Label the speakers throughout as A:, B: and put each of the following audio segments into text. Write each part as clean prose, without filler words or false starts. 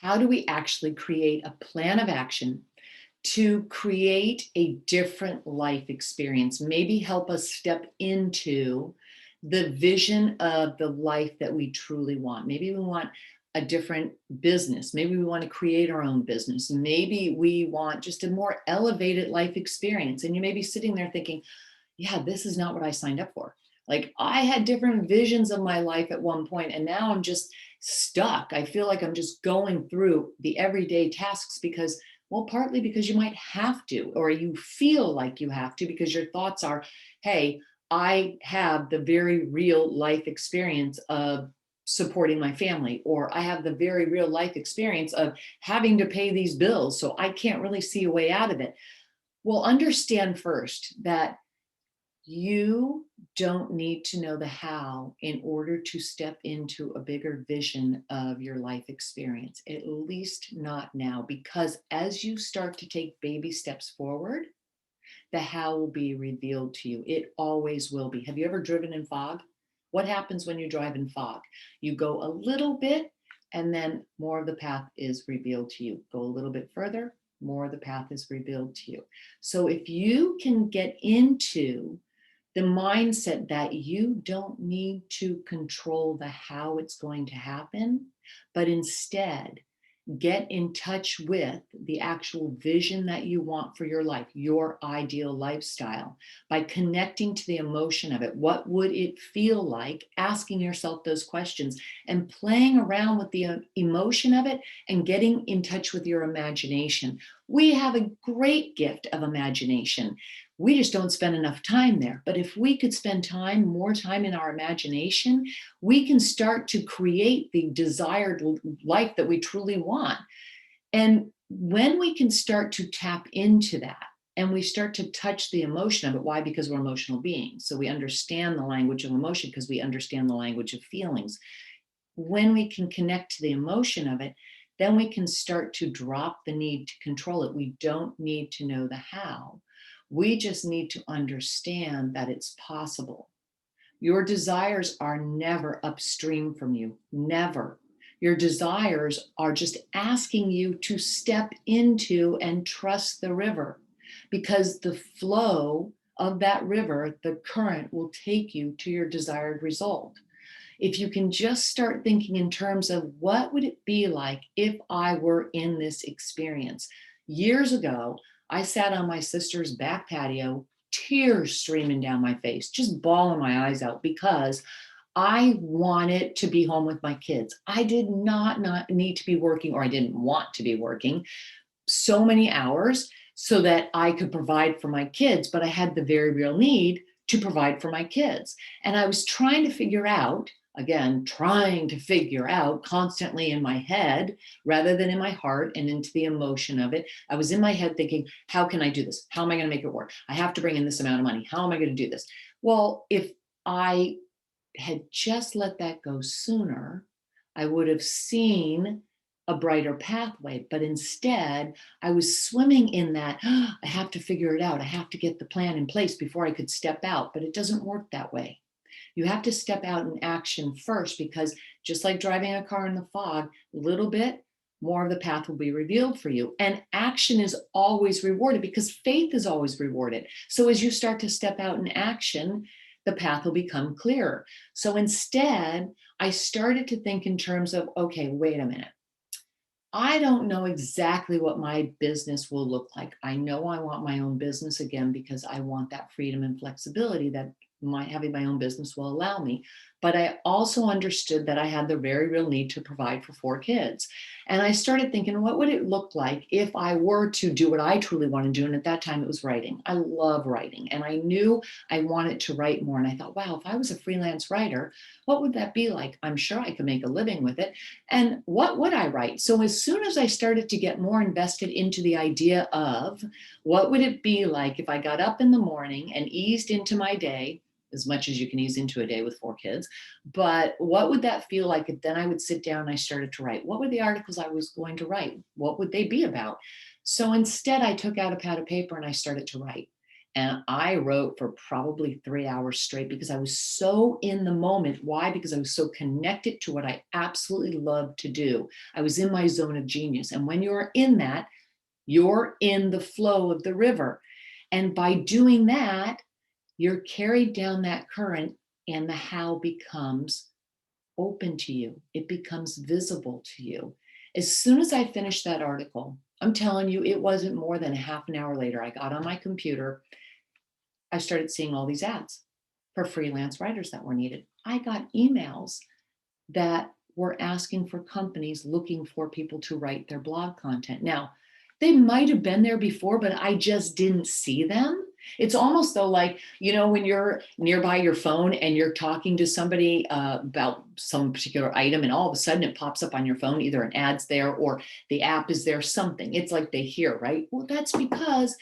A: How do we actually create a plan of action to create a different life experience? Maybe help us step into the vision of the life that we truly want. Maybe we want a different business. Maybe we want to create our own business. Maybe we want just a more elevated life experience. And you may be sitting there thinking, yeah, this is not what I signed up for. Like I had different visions of my life at one point, and now I'm just stuck. I feel like I'm just going through the everyday tasks because, well, partly because you might have to, or you feel like you have to because your thoughts are, hey, I have the very real life experience of supporting my family, or I have the very real life experience of having to pay these bills. So I can't really see a way out of it. Well, understand first that you don't need to know the how in order to step into a bigger vision of your life experience, at least not now, because as you start to take baby steps forward, the how will be revealed to you. It always will be. Have you ever driven in fog? What happens when you drive in fog? You go a little bit, and then more of the path is revealed to you. Go a little bit further, more of the path is revealed to you. So if you can get into the mindset that you don't need to control the how it's going to happen, but instead get in touch with the actual vision that you want for your life, your ideal lifestyle, by connecting to the emotion of it. What would it feel like? Asking yourself those questions and playing around with the emotion of it and getting in touch with your imagination. We have a great gift of imagination. We just don't spend enough time there. But if we could spend more time in our imagination, we can start to create the desired life that we truly want. And when we can start to tap into that and we start to touch the emotion of it, why? Because we're emotional beings. So we understand the language of emotion because we understand the language of feelings. When we can connect to the emotion of it, then we can start to drop the need to control it. We don't need to know the how. We just need to understand that it's possible. Your desires are never upstream from you, never. Your desires are just asking you to step into and trust the river, because the flow of that river, the current, will take you to your desired result. If you can just start thinking in terms of what would it be like if I were in this experience. Years ago, I sat on my sister's back patio, tears streaming down my face, just bawling my eyes out because I wanted to be home with my kids. I did not need to be working, or I didn't want to be working so many hours so that I could provide for my kids, but I had the very real need to provide for my kids. And I was trying to figure out, again, trying to figure out constantly in my head rather than in my heart and into the emotion of it. I was in my head thinking, how can I do this? How am I going to make it work? I have to bring in this amount of money. How am I going to do this? Well, if I had just let that go sooner, I would have seen a brighter pathway. But instead, I was swimming in that, "Oh, I have to figure it out. I have to get the plan in place before I could step out." But it doesn't work that way. You have to step out in action first, because just like driving a car in the fog, a little bit more of the path will be revealed for you. And action is always rewarded because faith is always rewarded. So as you start to step out in action, the path will become clearer. So instead, I started to think in terms of, okay, wait a minute. I don't know exactly what my business will look like. I know I want my own business again because I want that freedom and flexibility that having my own business will allow me. But I also understood that I had the very real need to provide for 4 kids. And I started thinking, what would it look like if I were to do what I truly want to do? And at that time, it was writing. I love writing. And I knew I wanted to write more. And I thought, wow, if I was a freelance writer, what would that be like? I'm sure I could make a living with it. And what would I write? So as soon as I started to get more invested into the idea of what would it be like if I got up in the morning and eased into my day, as much as you can ease into a day with 4 kids, but what would that feel like if then I would sit down and I started to write? What were the articles I was going to write? What would they be about? So instead, I took out a pad of paper and I started to write. And I wrote for probably 3 hours straight because I was so in the moment. Why? Because I was so connected to what I absolutely love to do. I was in my zone of genius. And when you're in that, you're in the flow of the river. And by doing that, you're carried down that current, and the how becomes open to you. It becomes visible to you. As soon as I finished that article, I'm telling you, it wasn't more than a half an hour later. I got on my computer. I started seeing all these ads for freelance writers that were needed. I got emails that were asking for companies looking for people to write their blog content. Now, they might have been there before, but I just didn't see them. It's almost though like, when you're nearby your phone and you're talking to somebody about some particular item, and all of a sudden it pops up on your phone, either an ad's there or the app is there, something. It's like they hear, right? Well, that's because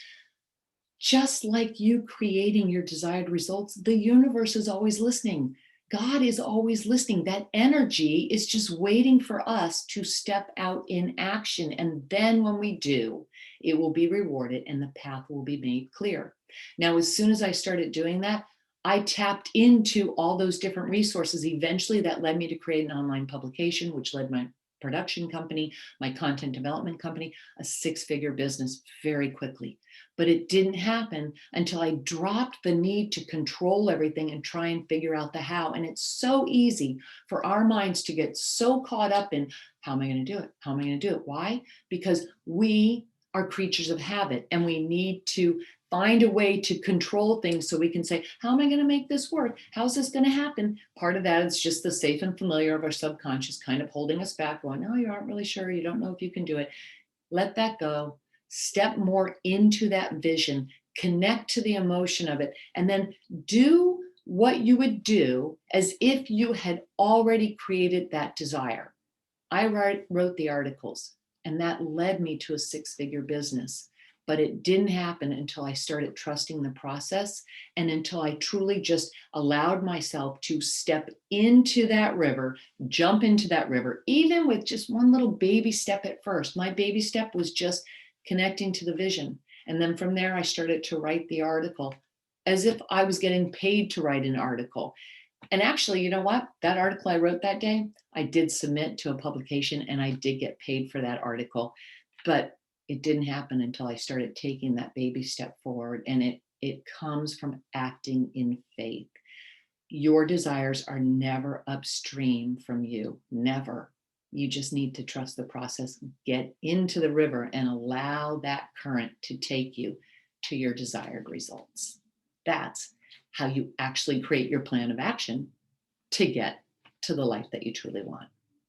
A: just like you creating your desired results, the universe is always listening. God is always listening. That energy is just waiting for us to step out in action. And then when we do, it will be rewarded and the path will be made clear. Now, as soon as I started doing that, I tapped into all those different resources. Eventually, that led me to create an online publication, which led my production company, my content development company, a six-figure business very quickly. But it didn't happen until I dropped the need to control everything and try and figure out the how. And it's so easy for our minds to get so caught up in, how am I going to do it? How am I going to do it? Why? Because we are creatures of habit, and we need to find a way to control things so we can say, how am I going to make this work? How's this going to happen? Part of that is just the safe and familiar of our subconscious kind of holding us back, going, no, you aren't really sure. You don't know if you can do it. Let that go. Step more into that vision, connect to the emotion of it, and then do what you would do as if you had already created that desire. I wrote the articles, and that led me to a six-figure business. But it didn't happen until I started trusting the process, and until I truly just allowed myself to step into that river, jump into that river, even with just one little baby step at first. My baby step was just connecting to the vision. And then from there, I started to write the article as if I was getting paid to write an article. And actually, you know what? That article I wrote that day, I did submit to a publication and I did get paid for that article. But it didn't happen until I started taking that baby step forward. And it comes from acting in faith. Your desires are never upstream from you, never. You just need to trust the process, get into the river, and allow that current to take you to your desired results. That's how you actually create your plan of action to get to the life that you truly want.